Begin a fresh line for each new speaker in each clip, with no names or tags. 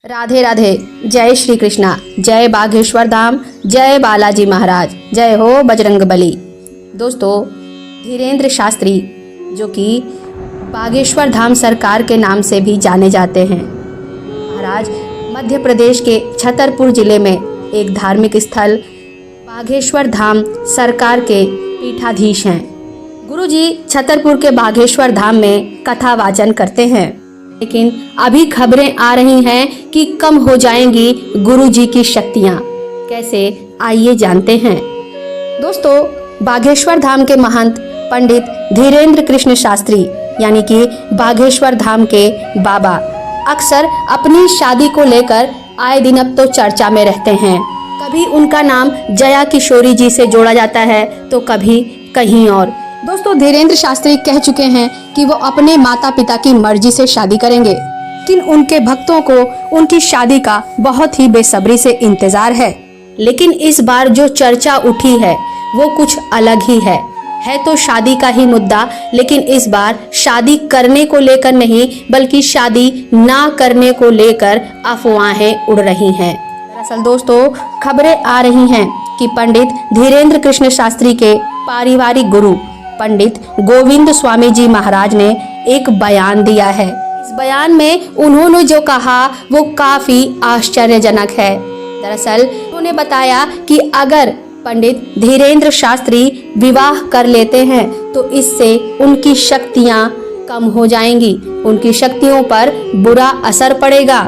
राधे राधे। जय श्री कृष्णा। जय बागेश्वर धाम। जय बालाजी महाराज। जय हो बजरंगबली। दोस्तों, धीरेन्द्र शास्त्री जो कि बागेश्वर धाम सरकार के नाम से भी जाने जाते हैं, महाराज मध्य प्रदेश के छतरपुर जिले में एक धार्मिक स्थल बागेश्वर धाम सरकार के पीठाधीश हैं। गुरुजी छतरपुर के बागेश्वर धाम में कथा वाचन करते हैं, लेकिन अभी खबरें आ रही हैं कि कम हो जाएंगी गुरुजी की शक्तियां। कैसे, आइए जानते हैं। दोस्तों, बागेश्वर धाम के महंत पंडित धीरेन्द्र कृष्ण शास्त्री यानी कि बागेश्वर धाम के बाबा अक्सर अपनी शादी को लेकर आए दिन अब तो चर्चा में रहते हैं। कभी उनका नाम जया किशोरी जी से जोड़ा जाता है तो कभी कहीं और। दोस्तों, धीरेन्द्र शास्त्री कह चुके हैं कि वो अपने माता पिता की मर्जी से शादी करेंगे, लेकिन उनके भक्तों को उनकी शादी का बहुत ही बेसब्री से इंतजार है। लेकिन इस बार जो चर्चा उठी है वो कुछ अलग ही है तो शादी का ही मुद्दा, लेकिन इस बार शादी करने को लेकर नहीं बल्कि शादी ना करने को लेकर अफवाहें उड़ रही हैं। दरअसल दोस्तों, खबरें आ रही हैं कि पंडित धीरेन्द्र कृष्ण शास्त्री के पारिवारिक गुरु पंडित गोविंद स्वामी जी महाराज ने एक बयान दिया है। इस बयान में उन्होंने जो कहा वो काफी आश्चर्यजनक है। दरअसल उन्होंने बताया कि अगर पंडित धीरेन्द्र शास्त्री विवाह कर लेते हैं तो इससे उनकी शक्तियां कम हो जाएंगी, उनकी शक्तियों पर बुरा असर पड़ेगा।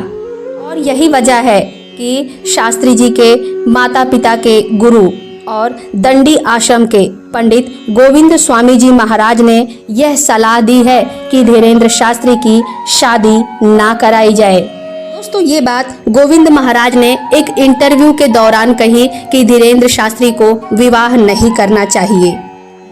और यही वजह है कि शास्त्री जी के माता पिता के गुरु और दंडी आश्रम के पंडित गोविंद स्वामी जी महाराज ने यह सलाह दी है कि धीरेन्द्र शास्त्री की शादी ना कराई जाए। दोस्तों, ये बात गोविंद महाराज ने एक इंटरव्यू के दौरान कही कि धीरेन्द्र शास्त्री को विवाह नहीं करना चाहिए।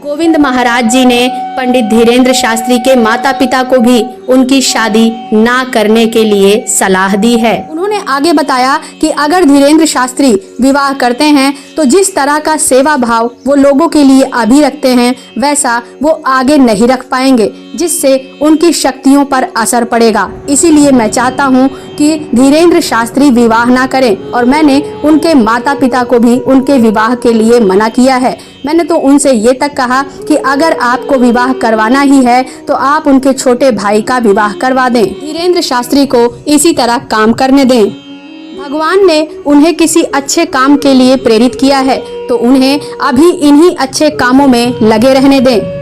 गोविंद महाराज जी ने पंडित धीरेन्द्र शास्त्री के माता पिता को भी उनकी शादी ना करने के लिए सलाह दी है। उन्होंने आगे बताया कि अगर धीरेन्द्र शास्त्री विवाह करते हैं तो जिस तरह का सेवा भाव वो लोगों के लिए अभी रखते हैं वैसा वो आगे नहीं रख पाएंगे, जिससे उनकी शक्तियों पर असर पड़ेगा। इसीलिए मैं चाहता हूँ कि धीरेन्द्र शास्त्री विवाह ना करें और मैंने उनके माता पिता को भी उनके विवाह के लिए मना किया है। मैंने तो उनसे ये तक कहा कि अगर आपको विवाह करवाना ही है तो आप उनके छोटे भाई का विवाह करवा दें, धीरेन्द्र शास्त्री को इसी तरह काम करने दें। भगवान ने उन्हें किसी अच्छे काम के लिए प्रेरित किया है तो उन्हें अभी इन्हीं अच्छे कामों में लगे रहने दें।